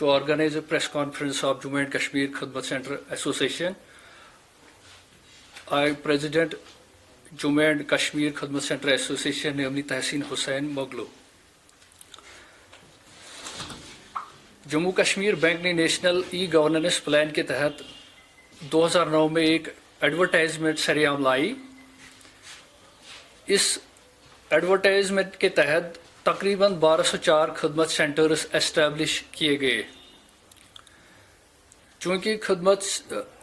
to organize a press conference of Jammu and Kashmir Khidmat Center Association. I, President Jammu and Kashmir Khidmat Center Association, namely Tahseen Hussain Moglu. Jammu Kashmir bank ने national e governance plan के तहत 2009 में एक advertisement सरेआम लाई। इस advertisement के तहत तकरीबन 1204 खिदमत सेंटर्स एस्टैब्लिश किए गए। चूँकि खिदमत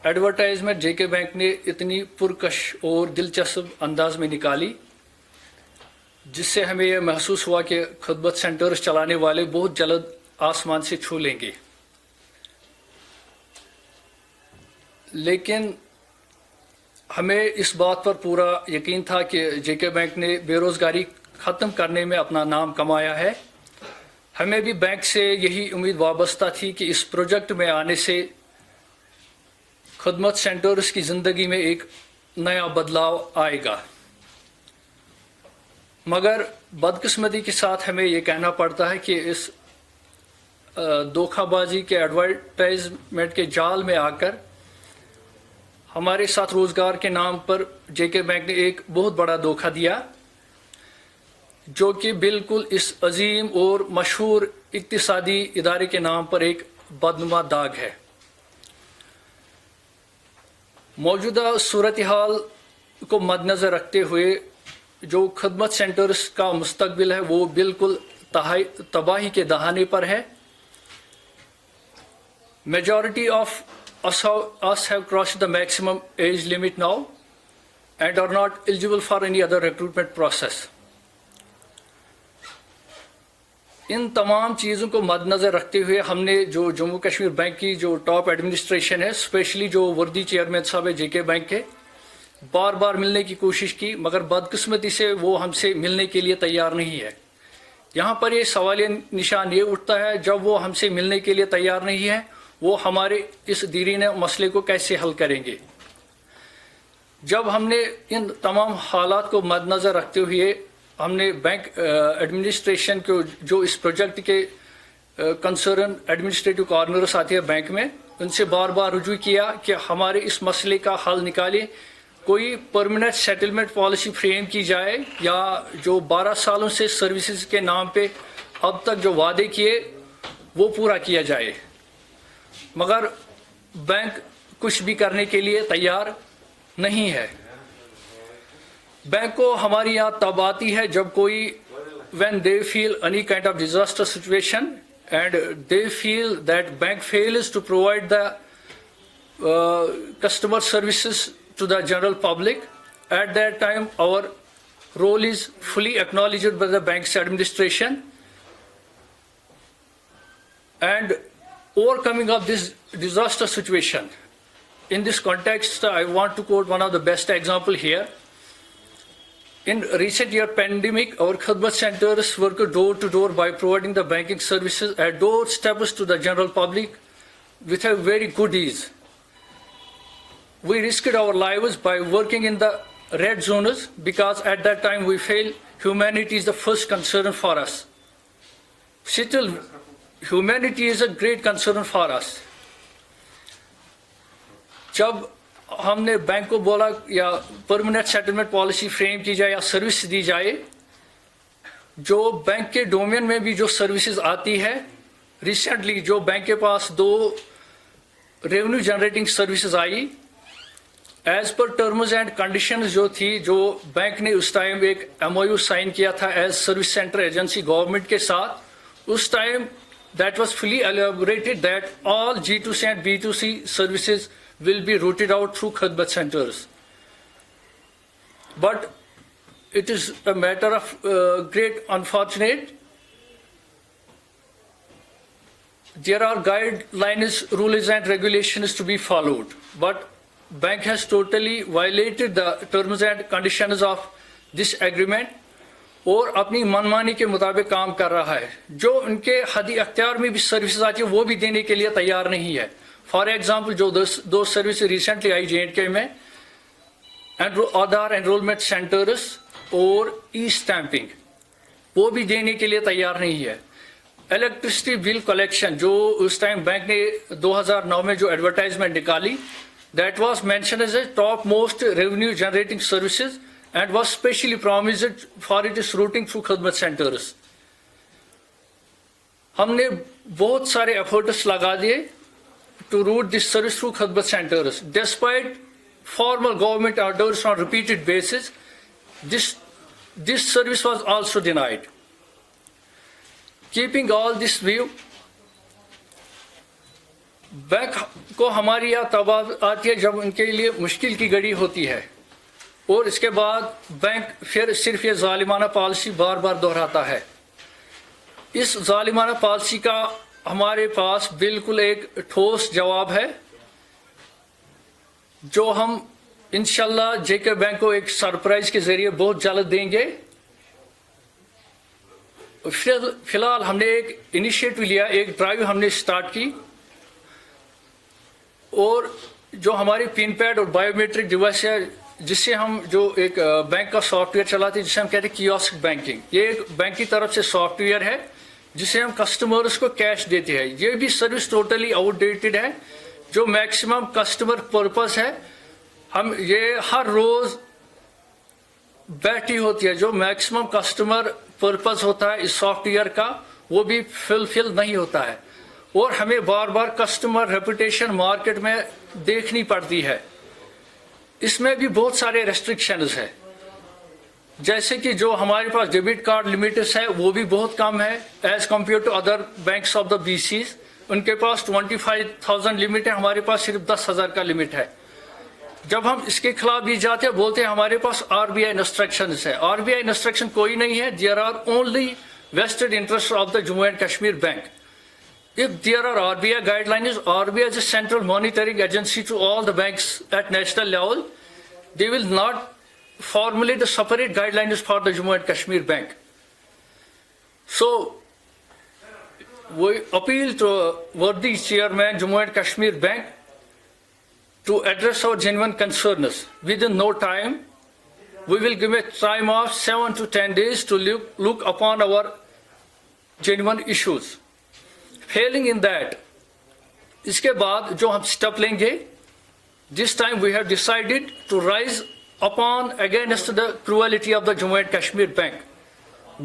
एडवर्टाइजमेंट जेके बैंक ने इतनी पुरकश और दिलचस्प अंदाज में निकाली, जिससे हमें यह महसूस हुआ कि खिदमत सेंटर्स चलाने वाले बहुत जल्द आसमान से छू लेंगे। लेकिन हमें इस बात पर पूरा यकीन था कि जेके बैंक ने बेरोजगारी ख़त्म करने में अपना नाम कमाया है। हमें भी बैंक से यही उम्मीद वाबस्ता थी कि इस प्रोजेक्ट में आने से खिदमत सेंटर्स की ज़िंदगी में एक नया बदलाव आएगा। मगर बदकिस्मती के साथ हमें ये कहना पड़ता है कि इस धोखाबाजी के एडवर्टाइजमेंट के जाल में आकर हमारे साथ रोजगार के नाम पर जेके बैंक ने एक बहुत बड़ा धोखा दिया, जो कि बिल्कुल इस अजीम और मशहूर इक्तिसादी इदारे के नाम पर एक बदनुमा दाग है। मौजूदा सूरत हाल को मद्देनजर रखते हुए जो खिदमत सेंटर्स का मुस्तकबिल है वो बिल्कुल तबाही के दहाने पर है। Majority of us have crossed the maximum age limit now and are not eligible for any other recruitment process. इन तमाम चीज़ों को मद्देनज़र रखते हुए हमने जो जम्मू कश्मीर बैंक की जो टॉप एडमिनिस्ट्रेशन है, स्पेशली जो वर्दी चेयरमैन साहब है जेके बैंक के, बार बार मिलने की कोशिश की, मगर बदकिस्मती से वो हमसे मिलने के लिए तैयार नहीं है। यहाँ पर ये सवालिया निशान ये उठता है, जब वो हमसे मिलने के लिए तैयार नहीं है, वो हमारे इस दीरीने मसले को कैसे हल करेंगे। जब हमने इन तमाम हालात को मद्देनज़र रखते हुए हमने बैंक एडमिनिस्ट्रेशन को जो इस प्रोजेक्ट के कंसर्न एडमिनिस्ट्रेटिव कॉर्नर्स आते हैं बैंक में, उनसे बार बार रुजू किया कि हमारे इस मसले का हल निकाले, कोई परमानेंट सेटलमेंट पॉलिसी फ्रेम की जाए या जो 12 सालों से सर्विसेज के नाम पे अब तक जो वादे किए वो पूरा किया जाए। मगर बैंक कुछ भी करने के लिए तैयार नहीं है। बैंक को हमारी याद तब आती है जब कोई when they feel any kind of disaster situation and they feel that bank fails to provide the customer services to the general public. At that time our role is fully acknowledged by the bank's administration, and overcoming of this disaster situation. In this context, I want to quote one of the best example here. In recent year pandemic, our khidmat centers work door to door by providing the banking services at doorsteps to the general public with a very good ease. We risked our lives by working in the red zones because at that time we felt humanity is the first concern for us. Still, humanity is a great concern for us. जब हमने bank को बोला या permanent settlement policy frame की जाए या service दी जाए, जो बैंक के डोमेन में भी जो सर्विसेज आती है, रिसेंटली जो बैंक के पास 2 रेवेन्यू जनरेटिंग सर्विसेज आई, as per terms and conditions जो थी, जो बैंक ने उस टाइम एक MOU साइन किया था as service center agency government के साथ, उस time that was fully elaborated that all G2C and B2C services will be routed out through khidmat centers. But it is a matter of great unfortunate. There are guidelines, rules and regulations to be followed, but bank has totally violated the terms and conditions of this agreement और अपनी मनमानी के मुताबिक काम कर रहा है। जो उनके हदी अख्तियार में भी सर्विसेज आती है वो भी देने के लिए तैयार नहीं है। फॉर एग्जांपल जो 2 सर्विस रिसेंटली आई J&K में, आधार एनरोलमेंट सेंटर्स और ई स्टैंपिंग, वो भी देने के लिए तैयार नहीं है। इलेक्ट्रिसिटी बिल कलेक्शन जो उस टाइम बैंक ने 2009 में जो एडवर्टाइजमेंट निकाली, that was mentioned as a top most revenue generating services and was specially promised for its routing through khidmat centers. हमने बहुत सारे efforts लगा दिए to route this service through khidmat centers. Despite formal government orders on repeated basis, this service was also denied. Keeping all this view, bank को हमारी याद तब आती है जब उनके लिए मुश्किल की घड़ी होती है, और इसके बाद बैंक फिर सिर्फ ये जालिमाना पॉलिसी बार बार दोहराता है। इस जालिमाना पॉलिसी का हमारे पास बिल्कुल एक ठोस जवाब है, जो हम इंशाल्लाह जेके बैंक को एक सरप्राइज के जरिए बहुत जल्द देंगे। फिलहाल हमने एक इनिशिएटिव लिया, एक ड्राइव हमने स्टार्ट की, और जो हमारी पिन पैड और बायोमेट्रिक डिवाइस है, जिससे हम जो एक बैंक का सॉफ्टवेयर चलाते हैं जिसे हम कहते हैं कियोस्क बैंकिंग, ये एक बैंक की तरफ से सॉफ्टवेयर है जिसे हम कस्टमर्स को कैश देते हैं। ये भी सर्विस टोटली आउटडेटेड है, जो मैक्सिमम कस्टमर पर्पस है। हम ये हर रोज बैठी होती है, जो मैक्सिमम कस्टमर पर्पस होता है इस सॉफ्टवेयर का, वो भी फुलफिल नहीं होता है, और हमें बार बार कस्टमर रेपुटेशन मार्केट में देखनी पड़ती है। इसमें भी बहुत सारे रेस्ट्रिक्शंस है, जैसे कि जो हमारे पास डेबिट कार्ड लिमिट्स है वो भी बहुत कम है as compare to other banks of the बीसीज। उनके पास 25,000 लिमिट है, हमारे पास सिर्फ 10,000 का लिमिट है। जब हम इसके खिलाफ भी जाते हैं, बोलते हैं हमारे पास आरबीआई इंस्ट्रक्शंस है। आरबीआई इंस्ट्रक्शन कोई नहीं है, there are only vested interest of the Jammu and Kashmir bank. If there are RBI guidelines, RBI is a central monitoring agency to all the banks at national level. They will not formulate the separate guidelines for the Jammu and Kashmir Bank. So, we appeal to worthy chairman Jammu and Kashmir Bank to address our genuine concerns. Within no time, we will give a time of 7 to 10 days to look upon our genuine issues. Failing in that, इसके बाद जो हम step लेंगे, this time we have decided to rise upon against the cruelty of the Jammu and Kashmir Bank.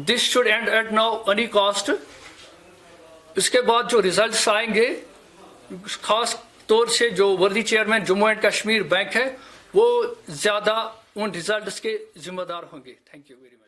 This should end at now any cost. इसके बाद जो results आएंगे, खास तौर से जो वर्दी chairman Jammu and Kashmir bank है, वो ज्यादा उन रिजल्ट्स के जिम्मेदार होंगे। Thank you very much.